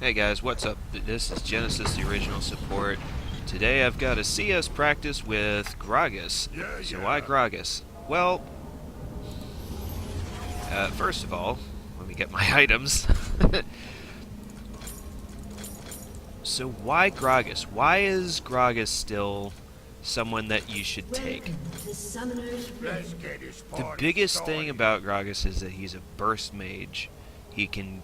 Hey guys, what's up? This is Genesis, the original support. Today I've got a CS practice with Gragas. So why Gragas? Well, first of all, let me get my items. So why Gragas? Why is Gragas still someone that you should take? The biggest thing about Gragas is that he's a burst mage. He can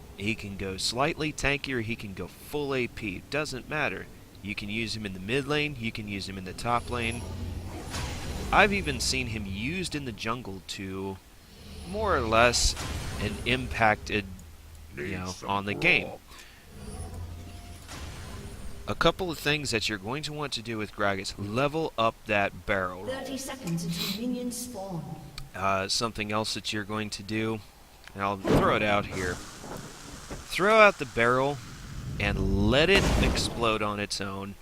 go slightly tankier, he can go full AP. Doesn't matter. You can use him in the mid lane, you can use him in the top lane. I've even seen him used in the jungle to more or less an impacted, on the game. A couple of things that you're going to want to do with Gragas: level up that barrel roll. 30 seconds until minions spawn. Something else that you're going to do, and I'll throw it out here. Throw out the barrel and let it explode on its own.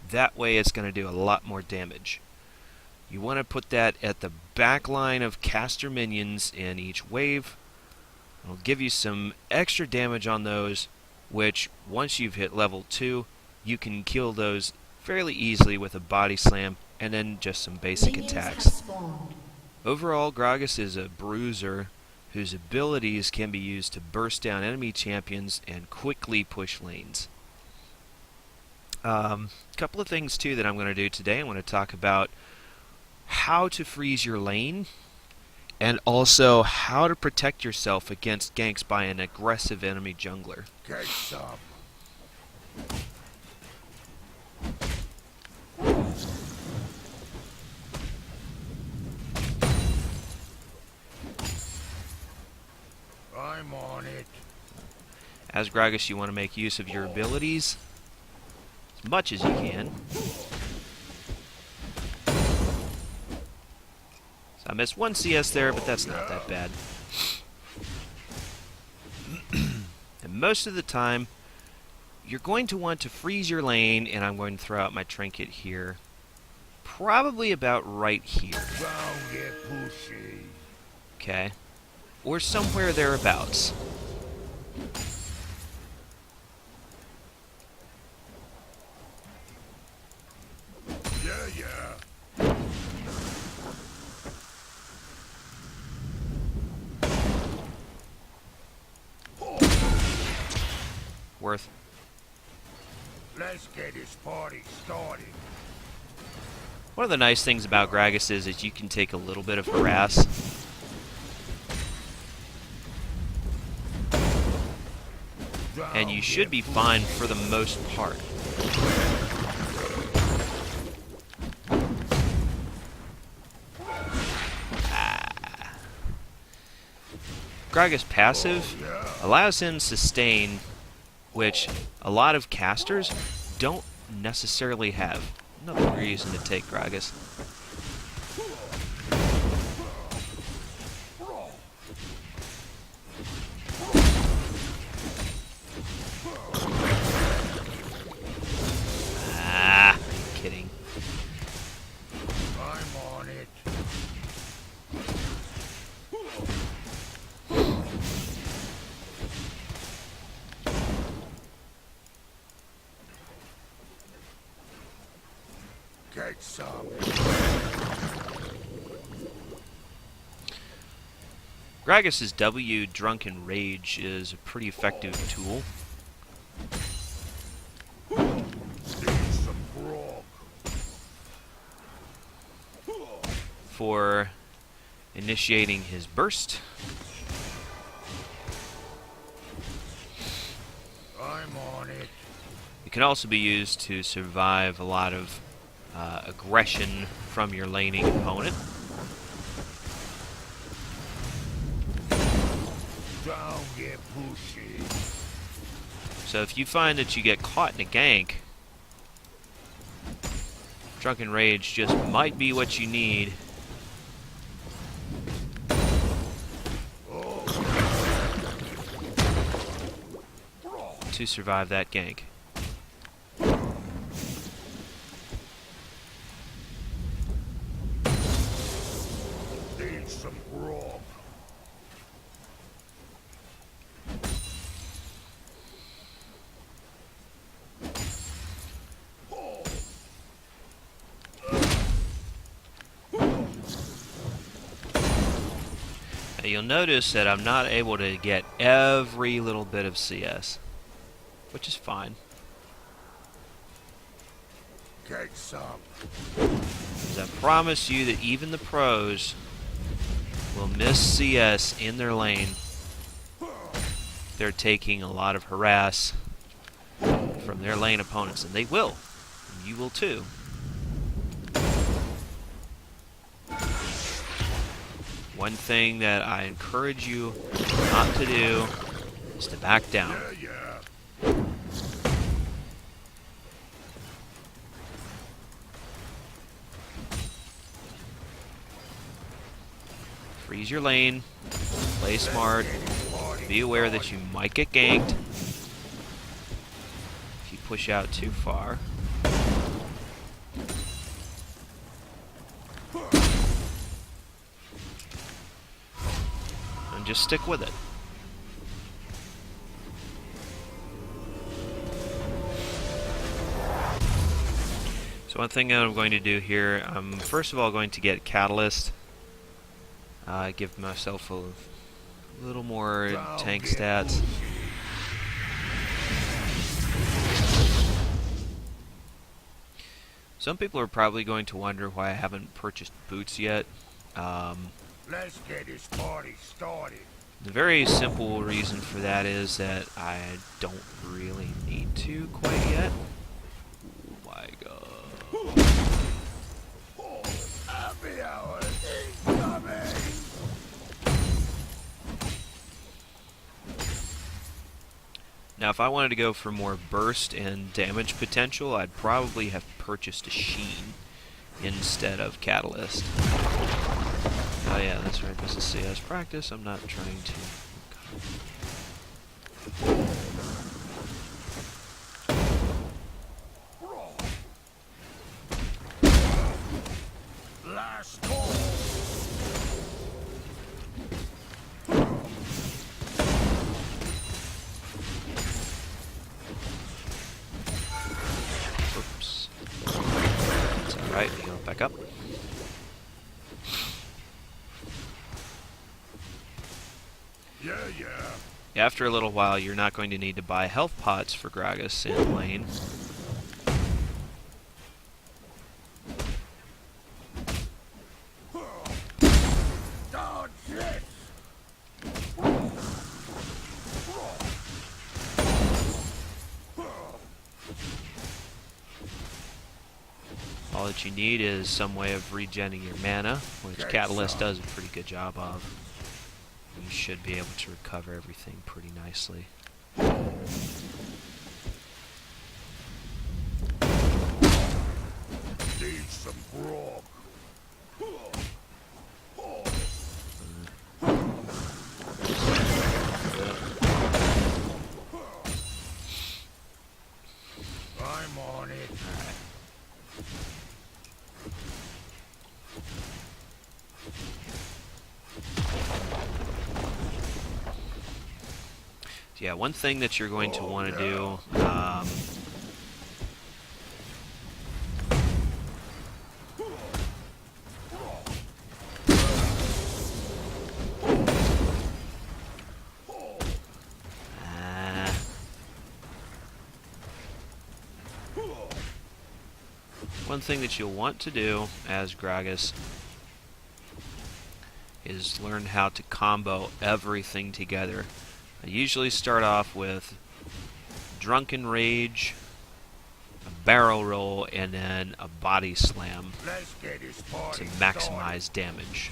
That way it's going to do a lot more damage. You want to put that at the back line of caster minions in each wave. It'll give you some extra damage on those, which once you've hit level 2, you can kill those fairly easily with a body slam and then just some basic attacks. Overall, Gragas is a bruiser whose abilities can be used to burst down enemy champions and quickly push lanes. A couple of things too that I'm going to do today. I want to talk about how to freeze your lane and also how to protect yourself against ganks by an aggressive enemy jungler. Get some. I'm on it. As Gragas, you want to make use of your abilities as much as you can. So I missed one CS there, but that's not that bad. And most of the time, you're going to want to freeze your lane, and I'm going to throw out my trinket here. Probably about right here. Don't get pushy. Okay. Or somewhere thereabouts. Yeah. Worth. Let's get this party started. One of the nice things about Gragas is that you can take a little bit of harass. And you should be fine for the most part. Gragas' passive allows him sustain, which a lot of casters don't necessarily have. Another reason to take Gragas. Kidding. I'm on it. Get some. Gragas' W, Drunken Rage, is a pretty effective tool. For initiating his burst. I'm on it. It can also be used to survive a lot of aggression from your laning opponent. Don't get pushy. So if you find that you get caught in a gank, Drunken Rage just might be what you need. To survive that gank. Need some grog. Now you'll notice that I'm not able to get every little bit of CS, which is fine. Get some. Because I promise you that even the pros will miss CS in their lane. They're taking a lot of harass from their lane opponents, and they will. And you will too. One thing that I encourage you not to do is to back down. Yeah. Freeze your lane, play smart, be aware that you might get ganked if you push out too far. And just stick with it. So one thing that I'm going to do here, I'm first of all going to get Catalyst. Give myself a little more tank stats. Some people are probably going to wonder why I haven't purchased boots yet. Let's get this party started. The very simple reason for that is that I don't really need to quite yet. Oh my god. Happy hour incoming. Now, if I wanted to go for more burst and damage potential, I'd probably have purchased a Sheen instead of Catalyst. Oh yeah, that's right, this is CS practice, I'm not trying to... Last call. Oops. That's alright, heal back up. Yeah. After a little while, you're not going to need to buy health pots for Gragas in lane. Dodge this. All that you need is some way of regenning your mana, which Catalyst does a pretty good job of. You should be able to recover everything pretty nicely. Need some grog. I'm on it. Yeah, one thing that you're going to want to do, one thing that you'll want to do as Gragas is learn how to combo everything together. I usually start off with Drunken Rage, a barrel roll, and then a body slam Let's get this to party maximize damage.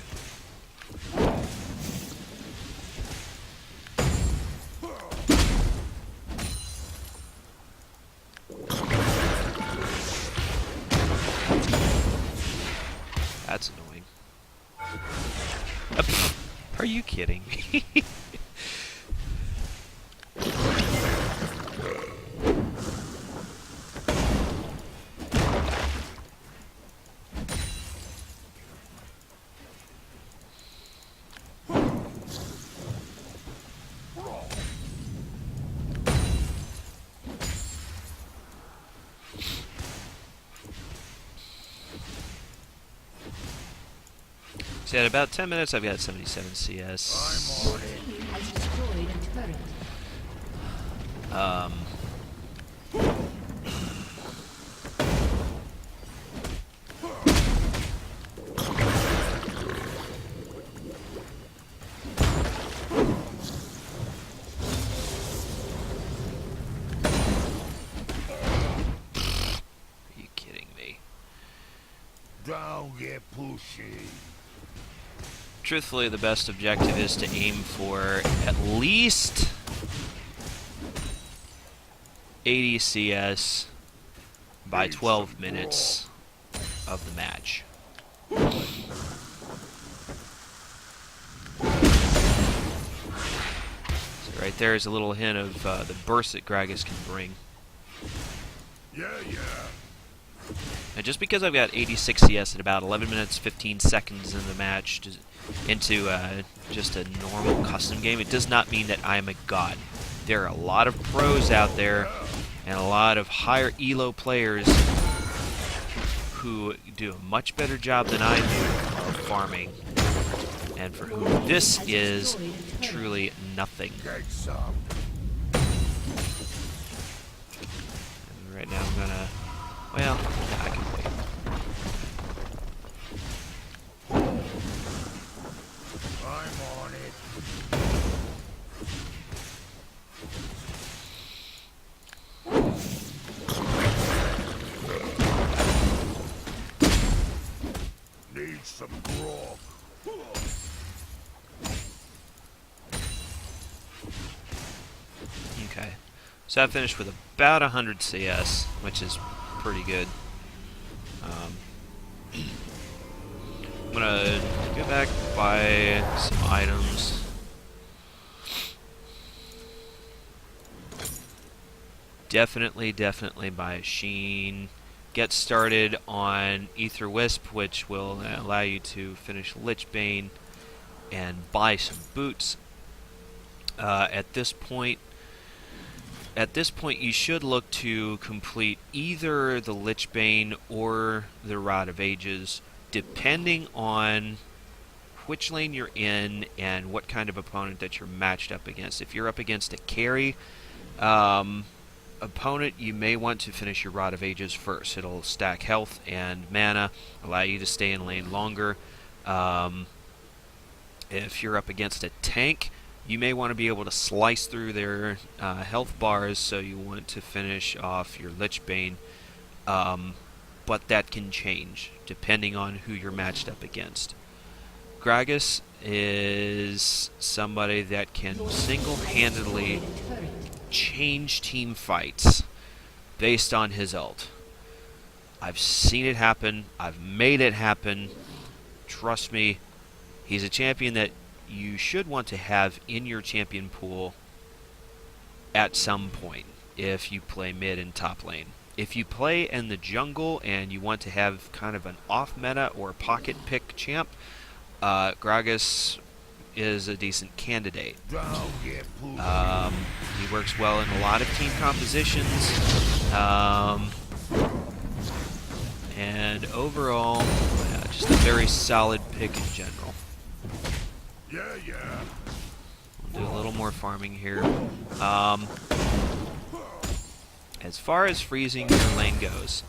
That's annoying. Are you kidding me? So at about 10 minutes, I've got 77 CS. I'm on it. Team has destroyed a turret. Are you kidding me? Don't get pushy. Truthfully, the best objective is to aim for at least 80 CS by 12 minutes of the match. So right there is a little hint of the burst that Gragas can bring. Yeah, yeah. And just because I've got 86 CS at about 11 minutes 15 seconds in the match into just a normal custom game, it does not mean that I am a god. There are a lot of pros out there and a lot of higher elo players who do a much better job than I do of farming, and for whom this is truly nothing. Get some. And right now I'm gonna, well, I can wait. I'm on it. Need some grog. Okay, so I finished with about 100 CS, which is pretty good. I'm gonna go back, buy some items. Definitely buy a Sheen. Get started on Ether Wisp, which will allow you to finish Lichbane, and buy some boots. At this point, you should look to complete either the Lichbane or the Rod of Ages, depending on which lane you're in and what kind of opponent that you're matched up against. If you're up against a carry opponent, you may want to finish your Rod of Ages first. It'll stack health and mana, allow you to stay in lane longer. If you're up against a tank, you may want to be able to slice through their health bars, so you want to finish off your Lichbane. But that can change depending on who you're matched up against. Gragas is somebody that can single-handedly change team fights based on his ult. I've seen it happen. I've made it happen. Trust me, he's a champion that you should want to have in your champion pool at some point if you play mid and top lane. If you play in the jungle and you want to have kind of an off-meta or pocket pick champ, Gragas is a decent candidate. He works well in a lot of team compositions, and overall, just a very solid pick in general. Yeah, yeah. We'll do a little more farming here. As far as freezing your lane goes,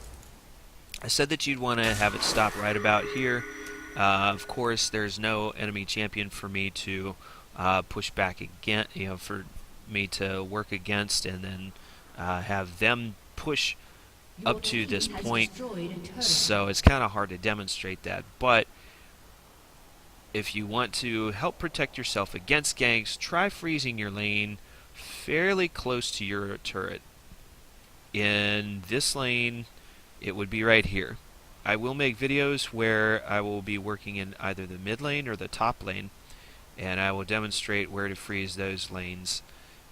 I said that you'd want to have it stop right about here. Of course, there's no enemy champion for me to push back again, for me to work against and then have them push up to this point. So it's kind of hard to demonstrate that. But if you want to help protect yourself against ganks, try freezing your lane fairly close to your turret. In this lane, it would be right here. I will make videos where I will be working in either the mid lane or the top lane, and I will demonstrate where to freeze those lanes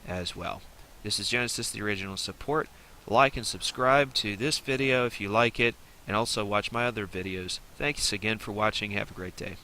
as well. This is Genesis, the original support. Like and subscribe to this video if you like it, and also watch my other videos. Thanks again for watching. Have a great day.